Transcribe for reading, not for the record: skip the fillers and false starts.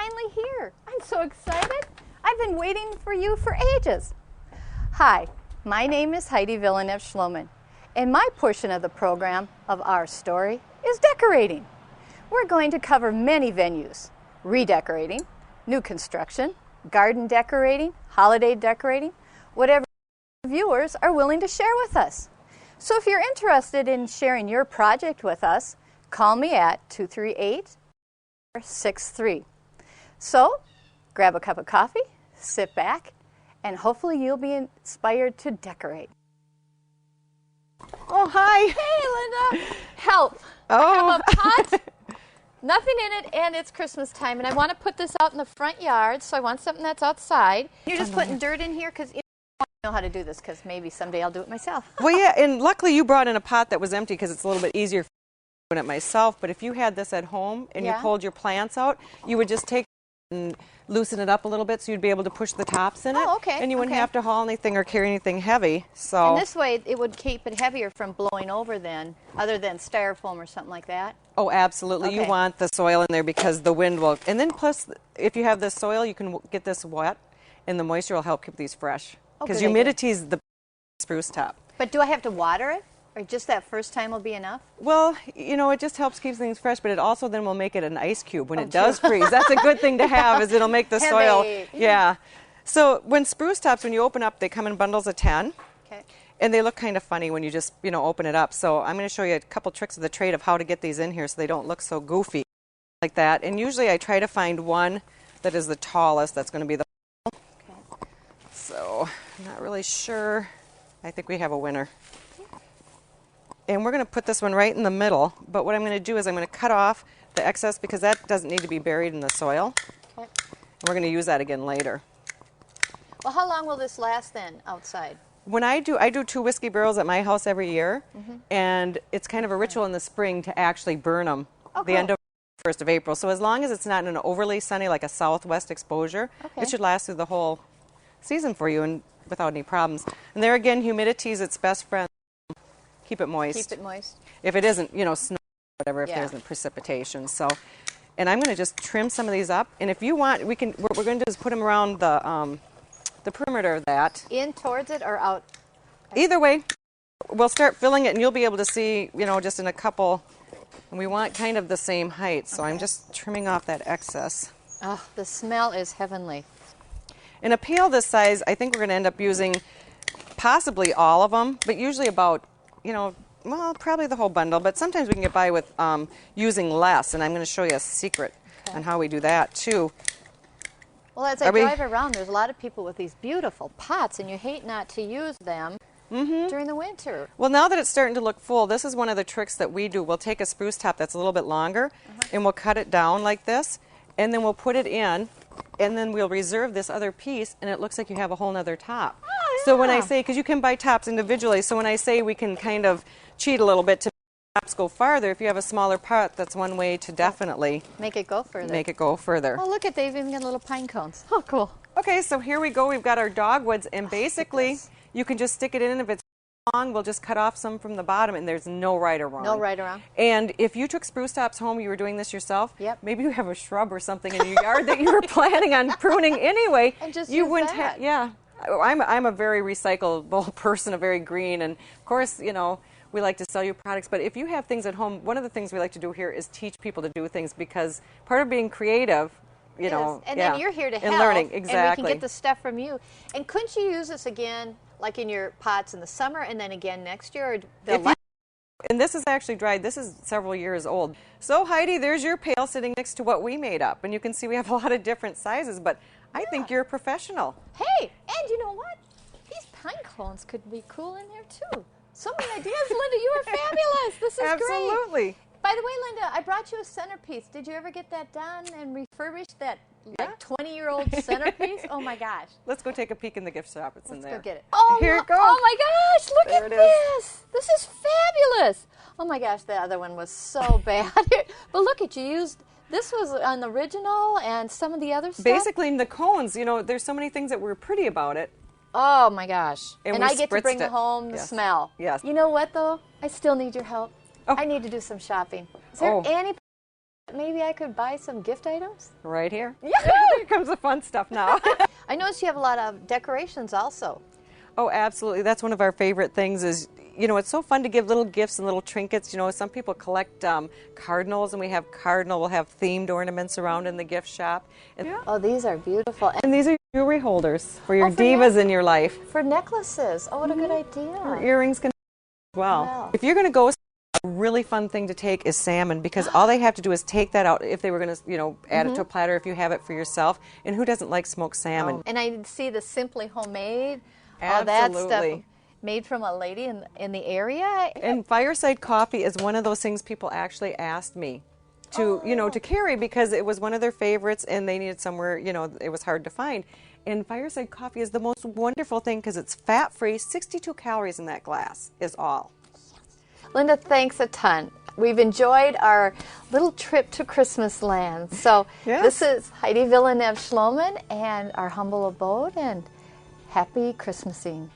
finally here. I'm so excited. I've been waiting for you for ages. Hi, my name is Heidi Villeneuve-Schlomann, and my portion of the program of our story is decorating. We're going to cover many venues: redecorating, new construction, garden decorating, holiday decorating, whatever viewers are willing to share with us. So if you're interested in sharing your project with us, call me at 238-63. So grab a cup of coffee, sit back, and hopefully you'll be inspired to decorate. Oh, hi. Hey, Linda. Help. Oh. I have a pot, nothing in it, and it's Christmas time, and I want to put this out in the front yard, so I want something that's outside. You're just putting dirt in here because you know how to do this, because maybe someday I'll do it myself. Well, yeah, and luckily you brought in a pot that was empty because it's a little bit easier for me doing it myself. But if you had this at home and you pulled your plants out, you would just take it and loosen it up a little bit so you'd be able to push the tops in it. Oh, okay. And you wouldn't have to haul anything or carry anything heavy. So. And this way it would keep it heavier from blowing over then, other than styrofoam or something like that. Oh, absolutely. Okay. You want the soil in there because the wind will. And then plus, if you have this soil, you can get this wet, and the moisture will help keep these fresh. Because humidity is the spruce top. But do I have to water it? Or just that first time will be enough? Well, you know, it just helps keep things fresh, but it also then will make it an ice cube when it does freeze. That's a good thing to have, is it'll make the soil. Yeah. So when spruce tops, when you open up, they come in bundles of 10. Okay. And they look kind of funny when you just, you know, open it up. So I'm going to show you a couple tricks of the trade of how to get these in here so they don't look so goofy like that. And usually I try to find one that is the tallest. That's going to be the. Okay. So I'm not really sure. I think we have a winner. And we're going to put this one right in the middle, but what I'm going to do is I'm going to cut off the excess because that doesn't need to be buried in the soil. Okay. And we're going to use that again later. Well, how long will this last then outside? When I do 2 whiskey barrels at my house every year, and it's kind of a ritual in the spring to actually burn them the end of 1st of April. So as long as it's not in an overly sunny, like a southwest exposure, it should last through the whole season for you and without any problems. And there again, humidity is its best friend. Keep it moist. Keep it moist. If it isn't, you know, snow or whatever, if there isn't precipitation. So, and I'm going to just trim some of these up. And if you want, we can. What we're going to do is put them around the perimeter of that. In towards it or out? Either way, we'll start filling it, and you'll be able to see, you know, just in a couple. And we want kind of the same height, so I'm just trimming off that excess. Oh, the smell is heavenly. In a pail this size, I think we're going to end up using possibly all of them, but usually about, you know, well, probably the whole bundle, but sometimes we can get by with using less, and I'm going to show you a secret on how we do that, too. Well, as I drive around, there's a lot of people with these beautiful pots, and you hate not to use them during the winter. Well, now that it's starting to look full, this is one of the tricks that we do. We'll take a spruce top that's a little bit longer, and we'll cut it down like this, and then we'll put it in, and then we'll reserve this other piece, and it looks like you have a whole nother top. So when I say, because you can buy tops individually, so when I say we can kind of cheat a little bit to make tops go farther, if you have a smaller pot, that's one way to definitely make it go further. Make it go further. Oh, look at, they've even got little pine cones. Oh, cool. Okay, so here we go. We've got our dogwoods, and basically you can just stick it in, and if it's long, we'll just cut off some from the bottom, and there's no right or wrong. No right or wrong. And if you took spruce tops home, you were doing this yourself, maybe you have a shrub or something in your yard that you were planning on pruning anyway. And just you use wouldn't that. I'm a very recyclable person, a very green, and of course, you know, we like to sell you products, but if you have things at home, one of the things we like to do here is teach people to do things, because part of being creative, you know, and then you're here to help, and learning, exactly. And we can get the stuff from you. And couldn't you use this again, like in your pots in the summer, and then again next year? Or and this is actually dried. This is several years old. So Heidi, there's your pail sitting next to what we made up, and you can see we have a lot of different sizes, but I think you're a professional. Hey, and you know what? These pine cones could be cool in there too. So many ideas, Linda. You are fabulous. This is great. Absolutely. By the way, Linda, I brought you a centerpiece. Did you ever get that done and refurbished that like 20-year-old centerpiece? Oh my gosh. Let's go take a peek in the gift shop. It's in there. Let's go get it. Oh, here it goes. Oh my gosh, look there at this. This is fabulous. Oh my gosh, the other one was so bad. But look at you used. This was an original and some of the other stuff. Basically, in the cones, you know, there's so many things that were pretty about it. Oh my gosh. And I get to bring home the smell. Yes. You know what though? I still need your help. I need to do some shopping. Is there any maybe I could buy some gift items? Right here. Yeah, here comes the fun stuff now. I noticed you have a lot of decorations also. Oh, absolutely. That's one of our favorite things is, you know, it's so fun to give little gifts and little trinkets. You know, some people collect cardinals, and we'll have themed ornaments around in the gift shop. And, yeah. Oh, these are beautiful. And these are jewelry holders for your divas in your life. For necklaces. Oh, what a good idea. Or earrings can as well. Wow. If you're going to go, a really fun thing to take is salmon, because all they have to do is take that out if they were going to, you know, add it to a platter if you have it for yourself. And who doesn't like smoked salmon? Oh. And I see the Simply Homemade. Absolutely. All that stuff made from a lady in the area. And Fireside Coffee is one of those things people actually asked me to, you know, to carry, because it was one of their favorites and they needed somewhere, you know, it was hard to find. And Fireside Coffee is the most wonderful thing because it's fat-free, 62 calories in that glass is all. Linda, thanks a ton. We've enjoyed our little trip to Christmas land. So This is Heidi Villeneuve-Schlomann and our humble abode, and happy Christmasing.